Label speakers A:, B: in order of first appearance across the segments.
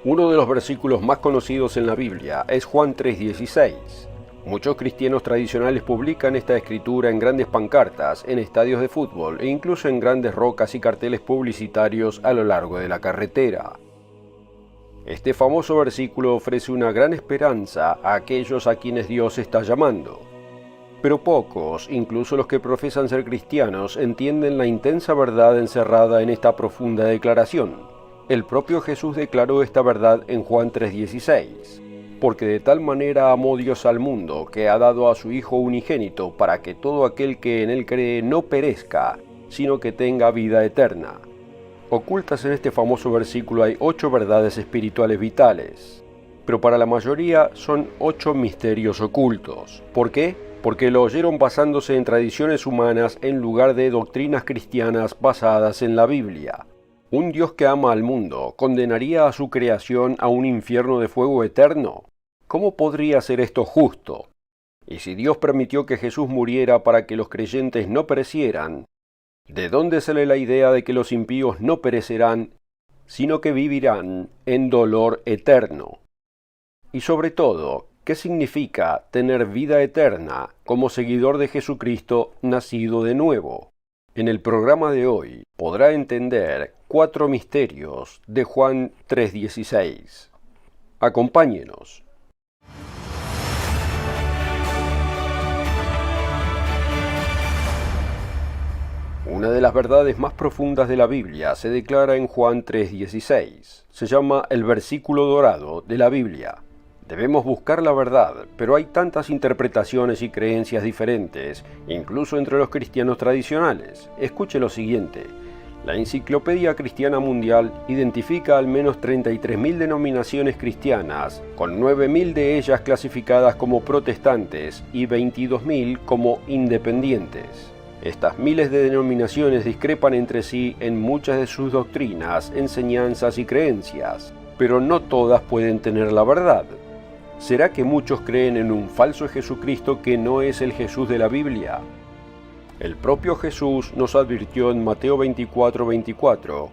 A: Uno de los versículos más conocidos en la Biblia es Juan 3:16. Muchos cristianos tradicionales publican esta escritura en grandes pancartas, en estadios de fútbol e incluso en grandes rocas y carteles publicitarios a lo largo de la carretera. Este famoso versículo ofrece una gran esperanza a aquellos a quienes Dios está llamando. Pero pocos, incluso los que profesan ser cristianos, entienden la intensa verdad encerrada en esta profunda declaración. El propio Jesús declaró esta verdad en Juan 3:16. Porque de tal manera amó Dios al mundo, que ha dado a su Hijo unigénito, para que todo aquel que en él cree no perezca, sino que tenga vida eterna. Ocultas en este famoso versículo hay 8 verdades espirituales vitales, pero para la mayoría son 8 misterios ocultos. ¿Por qué? Porque lo oyeron basándose en tradiciones humanas en lugar de doctrinas cristianas basadas en la Biblia. ¿Un Dios que ama al mundo condenaría a su creación a un infierno de fuego eterno? ¿Cómo podría ser esto justo? Y si Dios permitió que Jesús muriera para que los creyentes no perecieran, ¿de dónde sale la idea de que los impíos no perecerán, sino que vivirán en dolor eterno? Y sobre todo, ¿qué significa tener vida eterna como seguidor de Jesucristo nacido de nuevo? En el programa de hoy podrá entender 4 misterios de Juan 3:16. Acompáñenos. Una de las verdades más profundas de la Biblia se declara en Juan 3:16. Se llama el versículo dorado de la Biblia. Debemos buscar la verdad, pero hay tantas interpretaciones y creencias diferentes, incluso entre los cristianos tradicionales. Escuche lo siguiente. La Enciclopedia Cristiana Mundial identifica al menos 33.000 denominaciones cristianas, con 9.000 de ellas clasificadas como protestantes y 22.000 como independientes. Estas miles de denominaciones discrepan entre sí en muchas de sus doctrinas, enseñanzas y creencias, pero no todas pueden tener la verdad. ¿Será que muchos creen en un falso Jesucristo que no es el Jesús de la Biblia? El propio Jesús nos advirtió en Mateo 24:24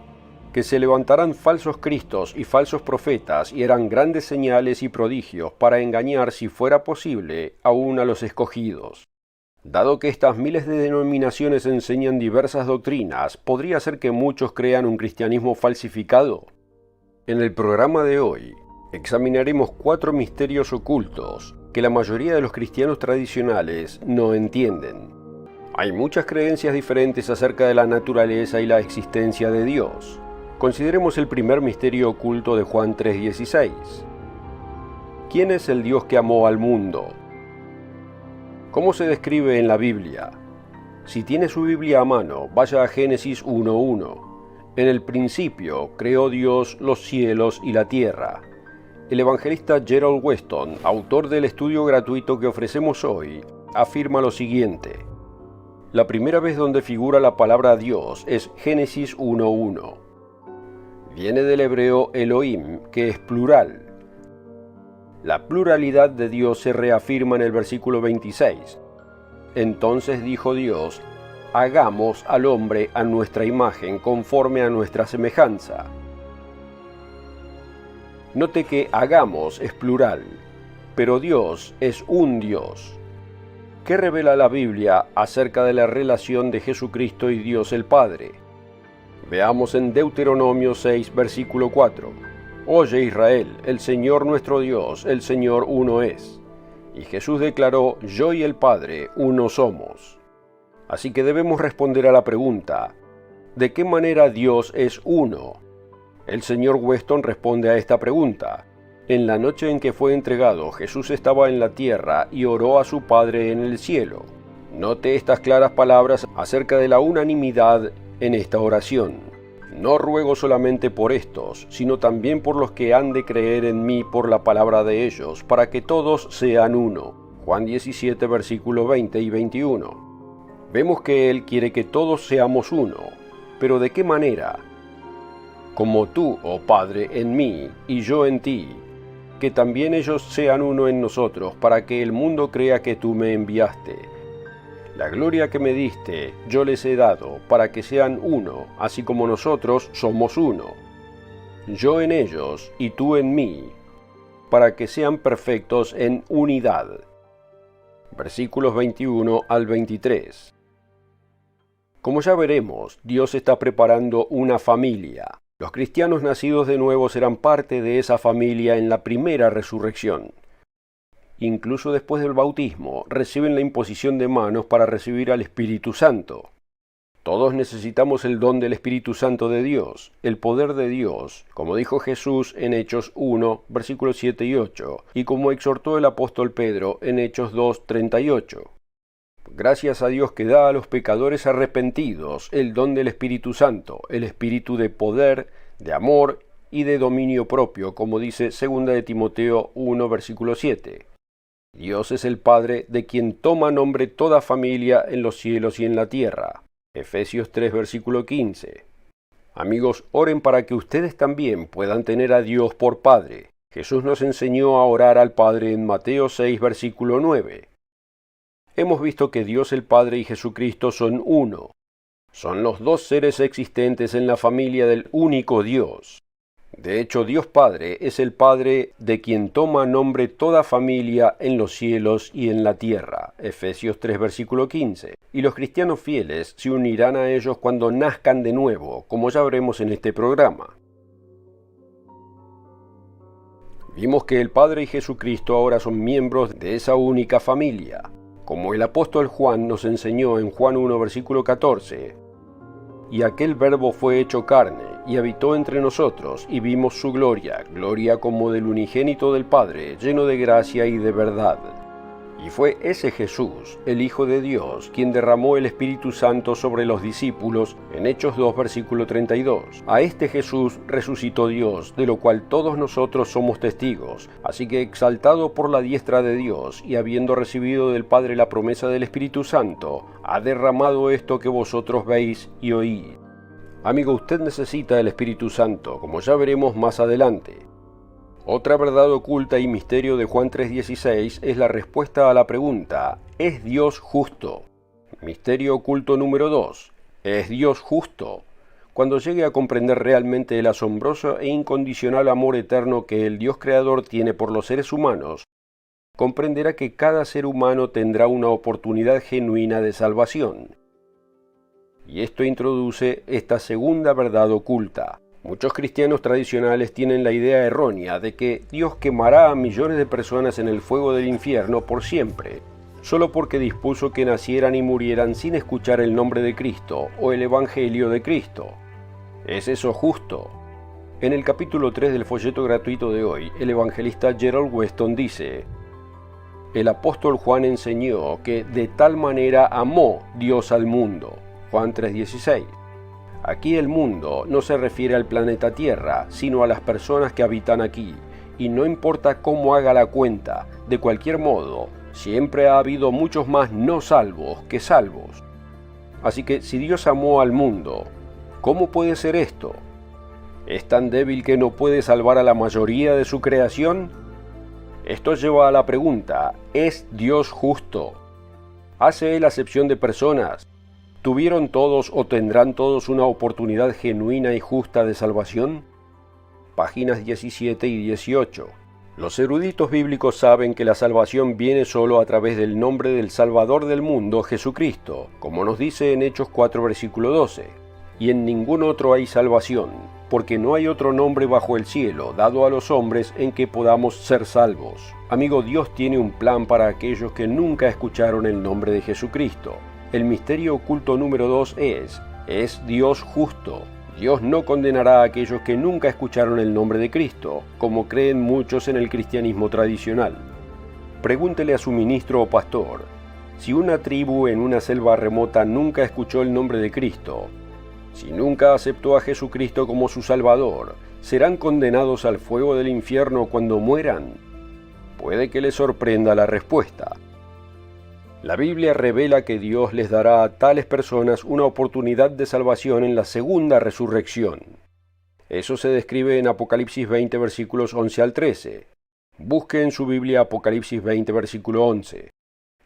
A: que se levantarán falsos cristos y falsos profetas y harán grandes señales y prodigios para engañar, si fuera posible, aún a los escogidos. Dado que estas miles de denominaciones enseñan diversas doctrinas, ¿podría ser que muchos crean un cristianismo falsificado? En el programa de hoy, examinaremos 4 misterios ocultos que la mayoría de los cristianos tradicionales no entienden. Hay muchas creencias diferentes acerca de la naturaleza y la existencia de Dios. Consideremos el primer misterio oculto de Juan 3:16. ¿Quién es el Dios que amó al mundo? ¿Cómo se describe en la Biblia? Si tiene su Biblia a mano, vaya a Génesis 1:1. En el principio creó Dios los cielos y la tierra. El evangelista Gerald Weston, autor del estudio gratuito que ofrecemos hoy, afirma lo siguiente. La primera vez donde figura la palabra Dios es Génesis 1:1. Viene del hebreo Elohim, que es plural. La pluralidad de Dios se reafirma en el versículo 26. Entonces dijo Dios, hagamos al hombre a nuestra imagen, conforme a nuestra semejanza. Note que hagamos es plural, pero Dios es un Dios. ¿Qué revela la Biblia acerca de la relación de Jesucristo y Dios el Padre? Veamos en Deuteronomio 6, versículo 4. Oye Israel, el Señor nuestro Dios, el Señor uno es. Y Jesús declaró, yo y el Padre uno somos. Así que debemos responder a la pregunta, ¿de qué manera Dios es uno? El señor Weston responde a esta pregunta. En la noche en que fue entregado, Jesús estaba en la tierra y oró a su Padre en el cielo. Note estas claras palabras acerca de la unanimidad en esta oración. No ruego solamente por estos, sino también por los que han de creer en mí por la palabra de ellos, para que todos sean uno. Juan 17, versículo 20 y 21. Vemos que Él quiere que todos seamos uno. ¿Pero de qué manera? Como tú, oh Padre, en mí y yo en ti, que también ellos sean uno en nosotros, para que el mundo crea que tú me enviaste. La gloria que me diste, yo les he dado, para que sean uno, así como nosotros somos uno. yo en ellos y tú en mí, para que sean perfectos en unidad. Versículos 21 al 23. Como ya veremos, Dios está preparando una familia. Los cristianos nacidos de nuevo serán parte de esa familia en la primera resurrección. Incluso después del bautismo, reciben la imposición de manos para recibir al Espíritu Santo. Todos necesitamos el don del Espíritu Santo de Dios, el poder de Dios, como dijo Jesús en Hechos 1, versículos 7 y 8, y como exhortó el apóstol Pedro en Hechos 2, 38. Gracias a Dios que da a los pecadores arrepentidos el don del Espíritu Santo, el espíritu de poder, de amor y de dominio propio, como dice 2 de Timoteo 1, versículo 7. Dios es el Padre de quien toma nombre toda familia en los cielos y en la tierra. Efesios 3, versículo 15. Amigos, oren para que ustedes también puedan tener a Dios por Padre. Jesús nos enseñó a orar al Padre en Mateo 6, versículo 9. Hemos visto que Dios el Padre y Jesucristo son uno. Son los dos seres existentes en la familia del único Dios. De hecho, Dios Padre es el Padre de quien toma nombre toda familia en los cielos y en la tierra. Efesios 3, versículo 15. Y los cristianos fieles se unirán a ellos cuando nazcan de nuevo, como ya veremos en este programa. Vimos que el Padre y Jesucristo ahora son miembros de esa única familia. Como el apóstol Juan nos enseñó en Juan 1, versículo 14, y aquel Verbo fue hecho carne, y habitó entre nosotros, y vimos su gloria, gloria como del unigénito del Padre, lleno de gracia y de verdad. Y fue ese Jesús, el Hijo de Dios, quien derramó el Espíritu Santo sobre los discípulos en Hechos 2, versículo 32. A este Jesús resucitó Dios, de lo cual todos nosotros somos testigos. Así que exaltado por la diestra de Dios y habiendo recibido del Padre la promesa del Espíritu Santo, ha derramado esto que vosotros veis y oís. Amigo, usted necesita el Espíritu Santo, como ya veremos más adelante. Otra verdad oculta y misterio de Juan 3:16 es la respuesta a la pregunta, ¿es Dios justo? Misterio oculto número 2, ¿es Dios justo? Cuando llegue a comprender realmente el asombroso e incondicional amor eterno que el Dios Creador tiene por los seres humanos, comprenderá que cada ser humano tendrá una oportunidad genuina de salvación. Y esto introduce esta segunda verdad oculta. Muchos cristianos tradicionales tienen la idea errónea de que Dios quemará a millones de personas en el fuego del infierno por siempre, solo porque dispuso que nacieran y murieran sin escuchar el nombre de Cristo o el Evangelio de Cristo. ¿Es eso justo? En el capítulo 3 del folleto gratuito de hoy, el evangelista Gerald Weston dice: el apóstol Juan enseñó que de tal manera amó Dios al mundo. Juan 3:16. Aquí el mundo no se refiere al planeta Tierra, sino a las personas que habitan aquí. Y no importa cómo haga la cuenta, de cualquier modo, siempre ha habido muchos más no salvos que salvos. Así que si Dios amó al mundo, ¿cómo puede ser esto? ¿Es tan débil que no puede salvar a la mayoría de su creación? Esto lleva a la pregunta, ¿es Dios justo? ¿Hace Él acepción de personas? ¿Tuvieron todos o tendrán todos una oportunidad genuina y justa de salvación? Páginas 17 y 18. Los eruditos bíblicos saben que la salvación viene solo a través del nombre del Salvador del mundo, Jesucristo, como nos dice en Hechos 4, versículo 12. Y en ningún otro hay salvación, porque no hay otro nombre bajo el cielo dado a los hombres en que podamos ser salvos. Amigo, Dios tiene un plan para aquellos que nunca escucharon el nombre de Jesucristo. El misterio oculto número 2 ¿es Dios justo? Dios no condenará a aquellos que nunca escucharon el nombre de Cristo, como creen muchos en el cristianismo tradicional. Pregúntele a su ministro o pastor, si una tribu en una selva remota nunca escuchó el nombre de Cristo, si nunca aceptó a Jesucristo como su Salvador, ¿serán condenados al fuego del infierno cuando mueran? Puede que les sorprenda la respuesta. La Biblia revela que Dios les dará a tales personas una oportunidad de salvación en la segunda resurrección. Eso se describe en Apocalipsis 20, versículos 11 al 13. Busque en su Biblia Apocalipsis 20, versículo 11.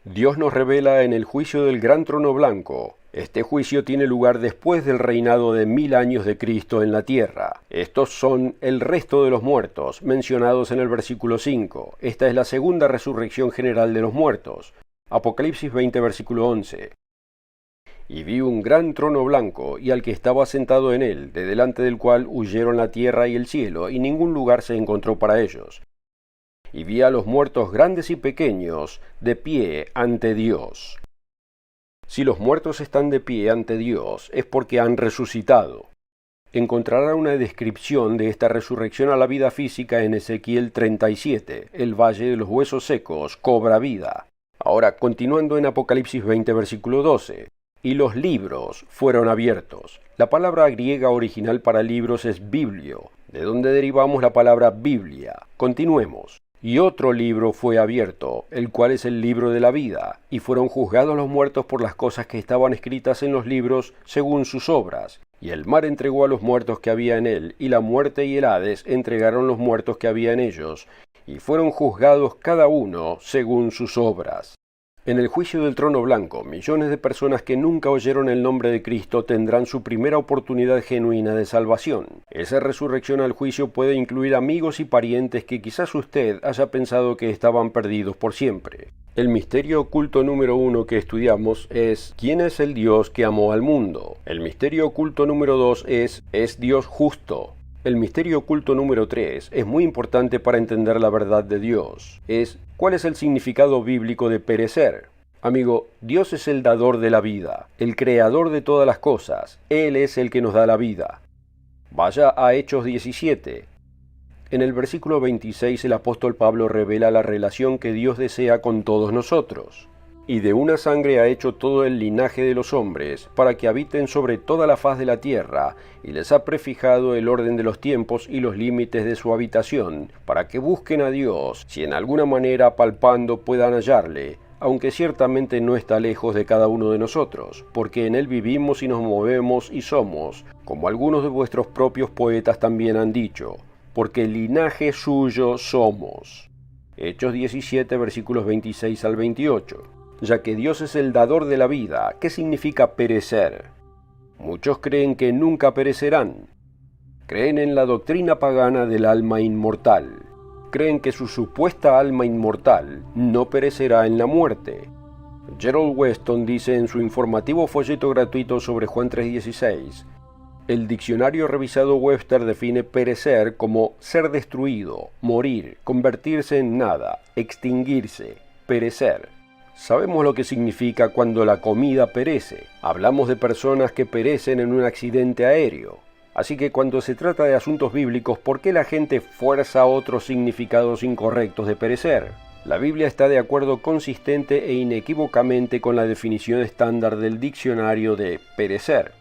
A: Dios nos revela en el juicio del gran trono blanco, Este juicio tiene lugar después del reinado de 1000 años de Cristo en la tierra. Estos son el resto de los muertos, mencionados en el versículo 5. Esta es la segunda resurrección general de los muertos. Apocalipsis 20, versículo 11. Y vi un gran trono blanco, y al que estaba sentado en él, de delante del cual huyeron la tierra y el cielo, y ningún lugar se encontró para ellos. Y vi a los muertos grandes y pequeños, de pie ante Dios. Si los muertos están de pie ante Dios, es porque han resucitado. Encontrará una descripción de esta resurrección a la vida física en Ezequiel 37, el valle de los huesos secos cobra vida. Ahora, continuando en Apocalipsis 20, versículo 12. Y los libros fueron abiertos. La palabra griega original para libros es biblio, de donde derivamos la palabra Biblia. Continuemos. Y otro libro fue abierto, el cual es el libro de la vida, y fueron juzgados los muertos por las cosas que estaban escritas en los libros según sus obras. Y el mar entregó a los muertos que había en él, y la muerte y el Hades entregaron los muertos que había en ellos, y fueron juzgados cada uno según sus obras. En el juicio del trono blanco, millones de personas que nunca oyeron el nombre de Cristo tendrán su primera oportunidad genuina de salvación. Esa resurrección al juicio puede incluir amigos y parientes que quizás usted haya pensado que estaban perdidos por siempre. El misterio oculto número 1 que estudiamos es ¿quién es el Dios que amó al mundo? El misterio oculto número 2 ¿es Dios justo? El misterio oculto número 3 es muy importante para entender la verdad de Dios. ¿Cuál es el significado bíblico de perecer? Amigo, Dios es el dador de la vida, el creador de todas las cosas. Él es el que nos da la vida. Vaya a Hechos 17. En el versículo 26 el apóstol Pablo revela la relación que Dios desea con todos nosotros. Y de una sangre ha hecho todo el linaje de los hombres, para que habiten sobre toda la faz de la tierra, y les ha prefijado el orden de los tiempos y los límites de su habitación, para que busquen a Dios, si en alguna manera palpando puedan hallarle, aunque ciertamente no está lejos de cada uno de nosotros, porque en él vivimos y nos movemos y somos, como algunos de vuestros propios poetas también han dicho, porque linaje suyo somos. Hechos 17, versículos 26 al 28. Ya que Dios es el dador de la vida, ¿qué significa perecer? Muchos creen que nunca perecerán. Creen en la doctrina pagana del alma inmortal. Creen que su supuesta alma inmortal no perecerá en la muerte. Gerald Weston dice en su informativo folleto gratuito sobre Juan 3:16, el diccionario revisado Webster define perecer como ser destruido, morir, convertirse en nada, extinguirse, perecer. Sabemos lo que significa cuando la comida perece. Hablamos de personas que perecen en un accidente aéreo. Así que cuando se trata de asuntos bíblicos, ¿por qué la gente fuerza otros significados incorrectos de perecer? La Biblia está de acuerdo consistente e inequívocamente con la definición estándar del diccionario de perecer.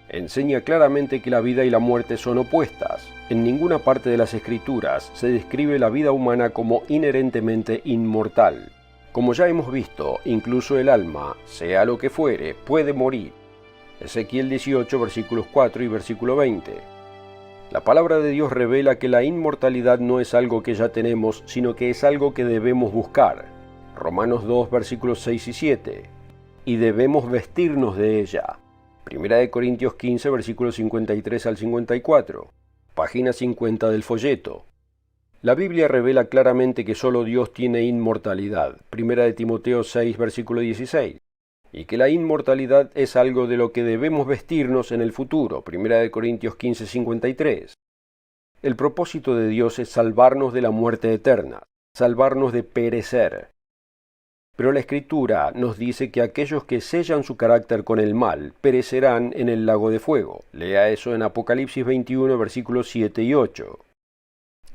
A: Enseña claramente que la vida y la muerte son opuestas. En ninguna parte de las Escrituras se describe la vida humana como inherentemente inmortal. Como ya hemos visto, incluso el alma, sea lo que fuere, puede morir. Ezequiel 18, versículos 4 y versículo 20. La palabra de Dios revela que la inmortalidad no es algo que ya tenemos, sino que es algo que debemos buscar. Romanos 2, versículos 6 y 7. Y debemos vestirnos de ella. Primera de Corintios 15, versículos 53 al 54. Página 50 del folleto. La Biblia revela claramente que solo Dios tiene inmortalidad, Primera de Timoteo 6, versículo 16, y que la inmortalidad es algo de lo que debemos vestirnos en el futuro, Primera de Corintios 15, 53. El propósito de Dios es salvarnos de la muerte eterna, salvarnos de perecer. Pero la Escritura nos dice que aquellos que sellan su carácter con el mal perecerán en el lago de fuego. Lea eso en Apocalipsis 21, versículos 7 y 8.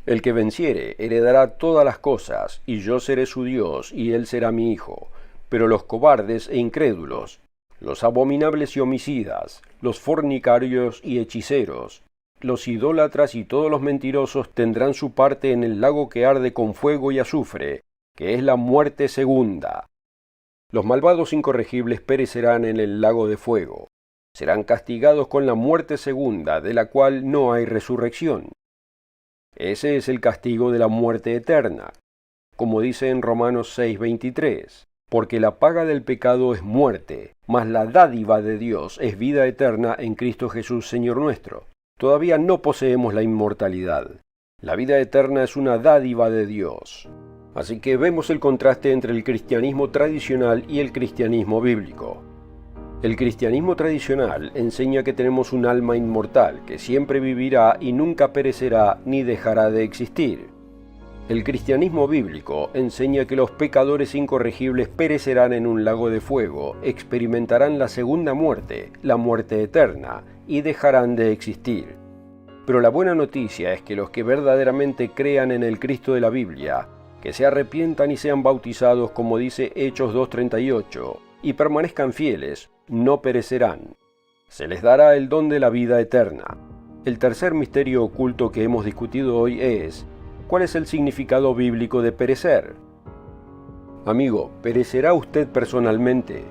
A: El que venciere heredará todas las cosas, y yo seré su Dios, y él será mi hijo. Pero los cobardes e incrédulos, los abominables y homicidas, los fornicarios y hechiceros, los idólatras y todos los mentirosos tendrán su parte en el lago que arde con fuego y azufre, que es la muerte segunda. Los malvados incorregibles perecerán en el lago de fuego. Serán castigados con la muerte segunda, de la cual no hay resurrección. Ese es el castigo de la muerte eterna, como dice en Romanos 6:23, porque la paga del pecado es muerte, mas la dádiva de Dios es vida eterna en Cristo Jesús, Señor nuestro. Todavía no poseemos la inmortalidad. La vida eterna es una dádiva de Dios. Así que vemos el contraste entre el cristianismo tradicional y el cristianismo bíblico. El cristianismo tradicional enseña que tenemos un alma inmortal que siempre vivirá y nunca perecerá ni dejará de existir. El cristianismo bíblico enseña que los pecadores incorregibles perecerán en un lago de fuego, experimentarán la segunda muerte, la muerte eterna, y dejarán de existir. Pero la buena noticia es que los que verdaderamente crean en el Cristo de la Biblia, que se arrepientan y sean bautizados como dice Hechos 2:38, y permanezcan fieles, no perecerán. Se les dará el don de la vida eterna. El tercer misterio oculto que hemos discutido hoy es: ¿cuál es el significado bíblico de perecer? Amigo, ¿perecerá usted personalmente?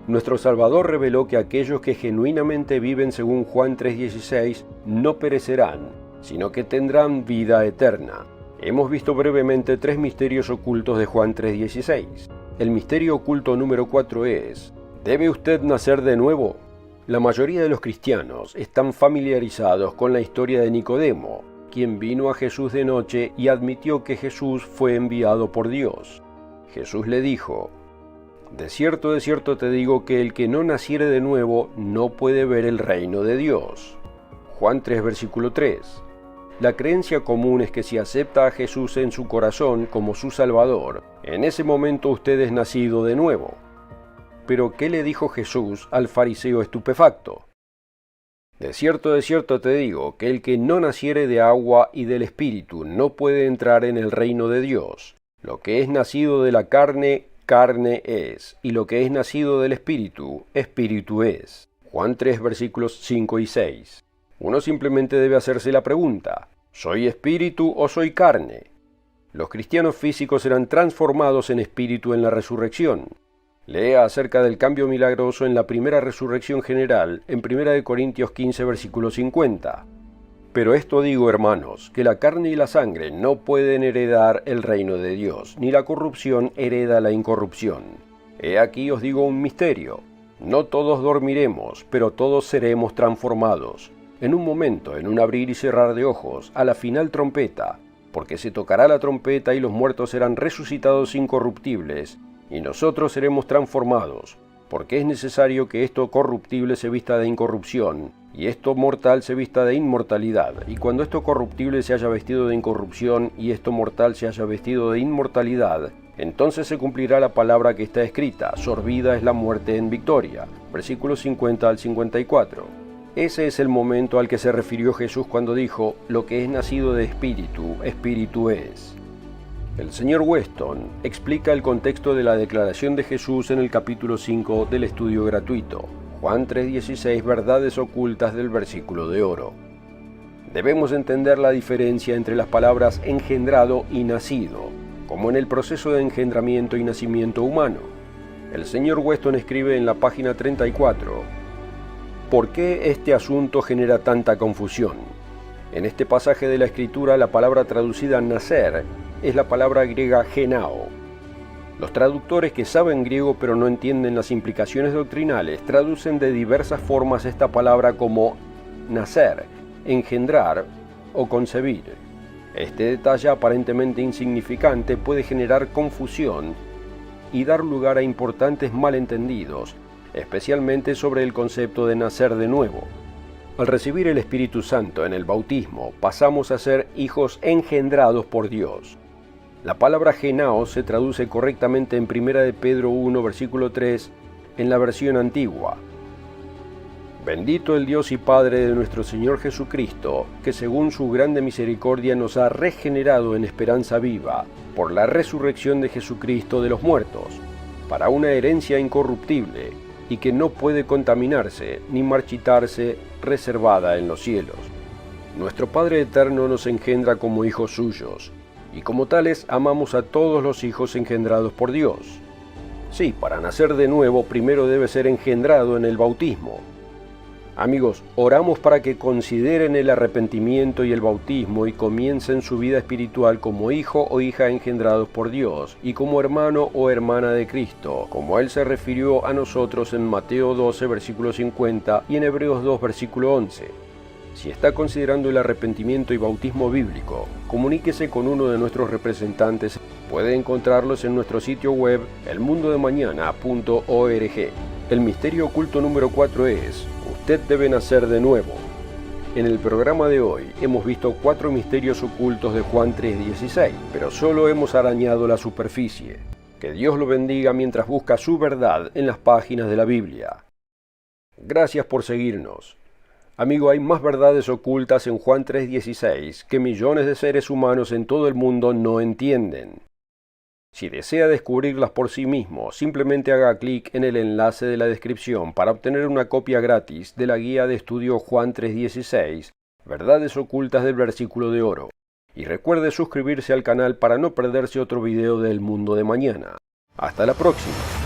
A: Nuestro Salvador reveló que aquellos que genuinamente viven según Juan 3:16 no perecerán, sino que tendrán vida eterna. Hemos visto brevemente 3 misterios ocultos de Juan 3:16. El misterio oculto número 4 es: ¿debe usted nacer de nuevo? La mayoría de los cristianos están familiarizados con la historia de Nicodemo, quien vino a Jesús de noche y admitió que Jesús fue enviado por Dios. Jesús le dijo: de cierto te digo que el que no naciere de nuevo no puede ver el reino de Dios. Juan 3, versículo 3. La creencia común es que si acepta a Jesús en su corazón como su Salvador, en ese momento usted es nacido de nuevo. Pero ¿qué le dijo Jesús al fariseo estupefacto? De cierto te digo que el que no naciere de agua y del Espíritu no puede entrar en el reino de Dios. Lo que es nacido de la carne, carne es, y lo que es nacido del Espíritu, Espíritu es. Juan 3, versículos 5 y 6. Uno simplemente debe hacerse la pregunta: ¿soy espíritu o soy carne? Los cristianos físicos serán transformados en espíritu en la resurrección. Lea acerca del cambio milagroso en la primera resurrección general en 1 Corintios 15, versículo 50. Pero esto digo, hermanos, que la carne y la sangre no pueden heredar el reino de Dios, ni la corrupción hereda la incorrupción. He aquí os digo un misterio: no todos dormiremos, pero todos seremos transformados. En un momento, en un abrir y cerrar de ojos, a la final trompeta, porque se tocará la trompeta y los muertos serán resucitados incorruptibles, y nosotros seremos transformados, porque es necesario que esto corruptible se vista de incorrupción, y esto mortal se vista de inmortalidad. Y cuando esto corruptible se haya vestido de incorrupción, y esto mortal se haya vestido de inmortalidad, entonces se cumplirá la palabra que está escrita: sorbida es la muerte en victoria. Versículos 50 al 54. Ese es el momento al que se refirió Jesús cuando dijo: lo que es nacido de espíritu, espíritu es. El señor Weston explica el contexto de la declaración de Jesús en el capítulo 5 del estudio gratuito, Juan 3:16, verdades ocultas del versículo de oro. Debemos entender la diferencia entre las palabras engendrado y nacido, como en el proceso de engendramiento y nacimiento humano. El señor Weston escribe en la página 34: ¿por qué este asunto genera tanta confusión? En este pasaje de la Escritura, la palabra traducida nacer es la palabra griega genao. Los traductores que saben griego pero no entienden las implicaciones doctrinales traducen de diversas formas esta palabra como nacer, engendrar o concebir. Este detalle aparentemente insignificante puede generar confusión y dar lugar a importantes malentendidos, especialmente sobre el concepto de nacer de nuevo. Al recibir el Espíritu Santo en el bautismo, pasamos a ser hijos engendrados por Dios. La palabra genao se traduce correctamente en 1 de Pedro 1, versículo 3, en la versión antigua. Bendito el Dios y Padre de nuestro Señor Jesucristo, que según su grande misericordia nos ha regenerado en esperanza viva, por la resurrección de Jesucristo de los muertos, para una herencia incorruptible, y que no puede contaminarse ni marchitarse, reservada en los cielos. Nuestro Padre Eterno nos engendra como hijos suyos, y como tales amamos a todos los hijos engendrados por Dios. Sí, para nacer de nuevo primero debe ser engendrado en el bautismo. Amigos, oramos para que consideren el arrepentimiento y el bautismo y comiencen su vida espiritual como hijo o hija engendrados por Dios y como hermano o hermana de Cristo, como Él se refirió a nosotros en Mateo 12, versículo 50 y en Hebreos 2, versículo 11. Si está considerando el arrepentimiento y bautismo bíblico, comuníquese con uno de nuestros representantes. Puede encontrarlos en nuestro sitio web elmundodemañana.org. El misterio oculto número 4 es: usted debe nacer de nuevo. En el programa de hoy hemos visto 4 misterios ocultos de Juan 3:16, pero solo hemos arañado la superficie. Que Dios lo bendiga mientras busca su verdad en las páginas de la Biblia. Gracias por seguirnos. Amigo, hay más verdades ocultas en Juan 3:16 que millones de seres humanos en todo el mundo no entienden. Si desea descubrirlas por sí mismo, simplemente haga clic en el enlace de la descripción para obtener una copia gratis de la guía de estudio Juan 3:16, Verdades ocultas del versículo de oro. Y recuerde suscribirse al canal para no perderse otro video del mundo de mañana. Hasta la próxima.